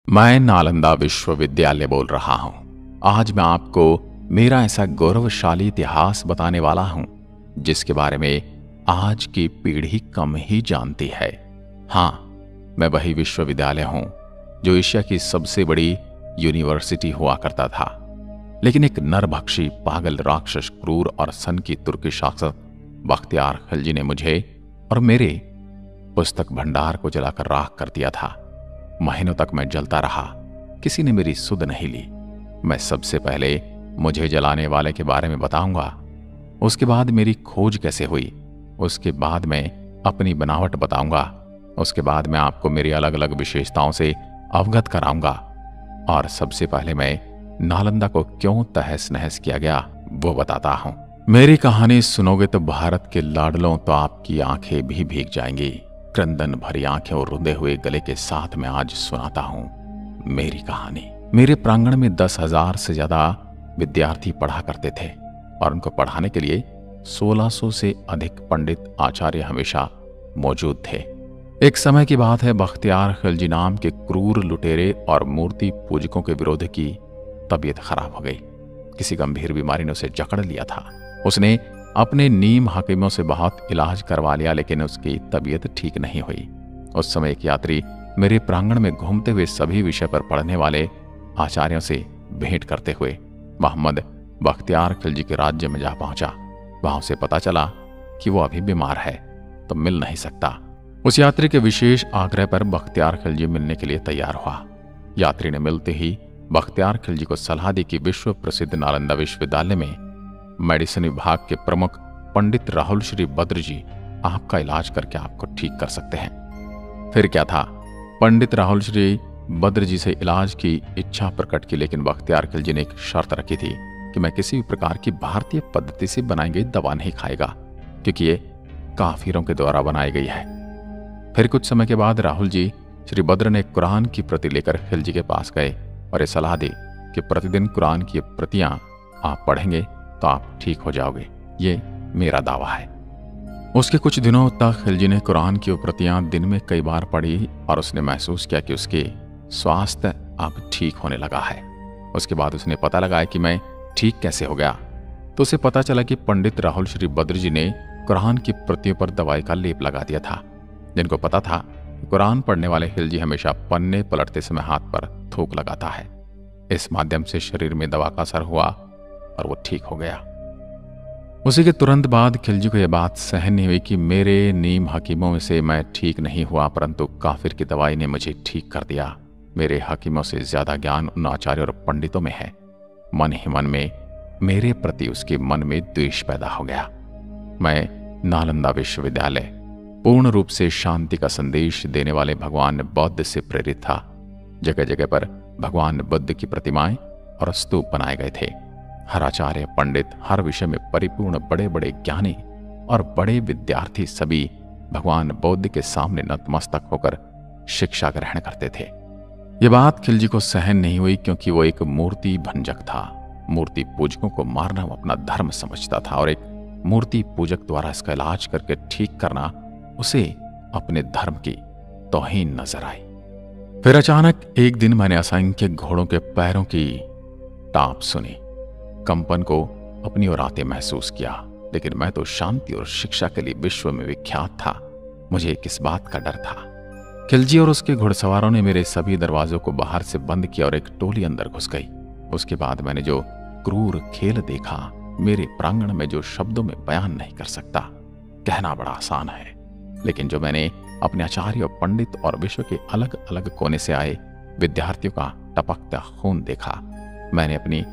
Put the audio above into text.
मैं नालंदा विश्वविद्यालय बोल रहा हूं। आज मैं आपको मेरा ऐसा गौरवशाली इतिहास बताने वाला हूं जिसके बारे में आज की पीढ़ी कम ही जानती है। हां, मैं वही विश्वविद्यालय हूं जो एशिया की सबसे बड़ी यूनिवर्सिटी हुआ करता था। लेकिन एक नरभक्षी, पागल, राक्षस, क्रूर और सन की तुर्की शासक बख्तियार खिलजी ने मुझे और मेरे पुस्तक भंडार को जलाकर राख कर दिया था। महीनों तक मैं जलता रहा, किसी ने मेरी सुध नहीं ली। मैं सबसे पहले मुझे जलाने वाले के बारे में बताऊंगा, उसके बाद मेरी खोज कैसे हुई, उसके बाद मैं अपनी बनावट बताऊंगा, उसके बाद मैं आपको मेरी अलग अलग विशेषताओं से अवगत कराऊंगा, और सबसे पहले मैं नालंदा को क्यों तहस नहस किया गया वो बताता हूं। मेरी कहानी सुनोगे तो भारत के लाडलों, तो आपकी आंखें भी भीग जाएंगी। क्रंदन भरी आंखें और रुंधे हुए गले के साथ मैं आज सुनाता हूं मेरी कहानी। मेरे प्रांगण में 10,000 से ज्यादा विद्यार्थी पढ़ा करते थे और उनको पढ़ाने के लिए 1600 से अधिक पंडित आचार्य हमेशा मौजूद थे। एक समय की बात है, बख्तियार खिलजी नाम के क्रूर लुटेरे और मूर्ति पूजकों के विरोध की तबीयत खराब हो गई। किसी गंभीर बीमारी ने उसे जकड़ लिया था। उसने अपने नीम हकीमों से बहुत इलाज करवा लिया, लेकिन उसकी तबीयत ठीक नहीं हुई। उस समय एक यात्री मेरे प्रांगण में घूमते हुए सभी विषय पर पढ़ने वाले आचार्यों से भेंट करते हुए मोहम्मद बख्तियार खिलजी के राज्य में जा पहुंचा। वहां उसे पता चला कि वो अभी बीमार है तो मिल नहीं सकता। उस यात्री के विशेष आग्रह पर बख्तियार खिलजी मिलने के लिए तैयार हुआ। यात्री ने मिलते ही बख्तियार खिलजी को सलाह दी कि विश्व प्रसिद्ध नालंदा विश्वविद्यालय में मेडिसिन विभाग के प्रमुख पंडित राहुल श्री बद्र जी आपका इलाज करके आपको ठीक कर सकते हैं। फिर क्या था, पंडित राहुल श्री बद्र जी से इलाज की इच्छा प्रकट की, लेकिन बख्तियार खिलजी ने एक शर्त रखी थी कि मैं किसी भी प्रकार की भारतीय पद्धति से बनाई गई दवा नहीं खाएगा, क्योंकि ये काफिरों के द्वारा बनाई गई है। फिर कुछ समय के बाद राहुल जी श्री बद्र ने कुरान की प्रति लेकर खिलजी के पास गए और ये सलाह दी कि प्रतिदिन कुरान की प्रतियां आप पढ़ेंगे तो आप ठीक हो जाओगे, ये मेरा दावा है। उसके कुछ दिनों तक खिलजी ने कुरान की प्रतियां दिन में कई बार पढ़ी और उसने महसूस किया कि उसके स्वास्थ्य अब ठीक होने लगा है। उसके बाद उसने पता लगाया कि मैं ठीक कैसे हो गया, तो उसे पता चला कि पंडित राहुल श्री बद्र जी ने कुरान की प्रतियों पर दवाई का लेप लगा दिया था। जिनको पता था कुरान पढ़ने वाले खिलजी हमेशा पन्ने पलटते समय हाथ पर थूक लगाता है, इस माध्यम से शरीर में दवा का असर हुआ और वो ठीक हो गया। उसी के तुरंत बाद खिलजी को यह बात सहन नहीं हुई कि मेरे नीम हकीमों से मैं ठीक नहीं हुआ, परंतु काफिर की दवाई ने मुझे ठीक कर दिया। मेरे हकीमों से ज्यादा ज्ञान उन आचार्यों और पंडितों में है। मन ही मन में मेरे प्रति उसके मन में द्वेष पैदा हो गया। मैं नालंदा विश्वविद्यालय पूर्ण रूप से शांति का संदेश देने वाले भगवान बौद्ध से प्रेरित था। जगह जगह पर भगवान बुद्ध की प्रतिमाएं और स्तूप बनाए गए थे। हर आचार्य, पंडित, हर विषय में परिपूर्ण बड़े बड़े ज्ञानी और बड़े विद्यार्थी सभी भगवान बौद्ध के सामने नतमस्तक होकर शिक्षा ग्रहण करते थे। ये बात खिलजी को सहन नहीं हुई, क्योंकि वो एक मूर्ति भंजक था। मूर्ति पूजकों को मारना वो अपना धर्म समझता था और एक मूर्ति पूजक द्वारा इसका इलाज करके ठीक करना उसे अपने धर्म की तौहीन नजर आई। फिर अचानक एक दिन मैंने असंख्य घोड़ों के पैरों की टाप सुनी, कंपन को अपनी ओर आते महसूस किया। लेकिन मैं तो शांति और शिक्षा के लिए विश्व में विख्यात था, मुझे किस बात का डर था। खिलजी और उसके घुड़सवारों ने मेरे सभी दरवाजों को बाहर से बंद किया और एक टोली अंदर घुस गई। उसके बाद मैंने जो क्रूर खेल देखा, मेरे प्रांगण में जो शब्दों में बयान नहीं कर सकता। कहना बड़ा आसान है, लेकिन जो मैंने अपने आचार्य, पंडित और विश्व के अलग अलग कोने से आए विद्यार्थियों का टपकता खून देखा, मैंने अपनी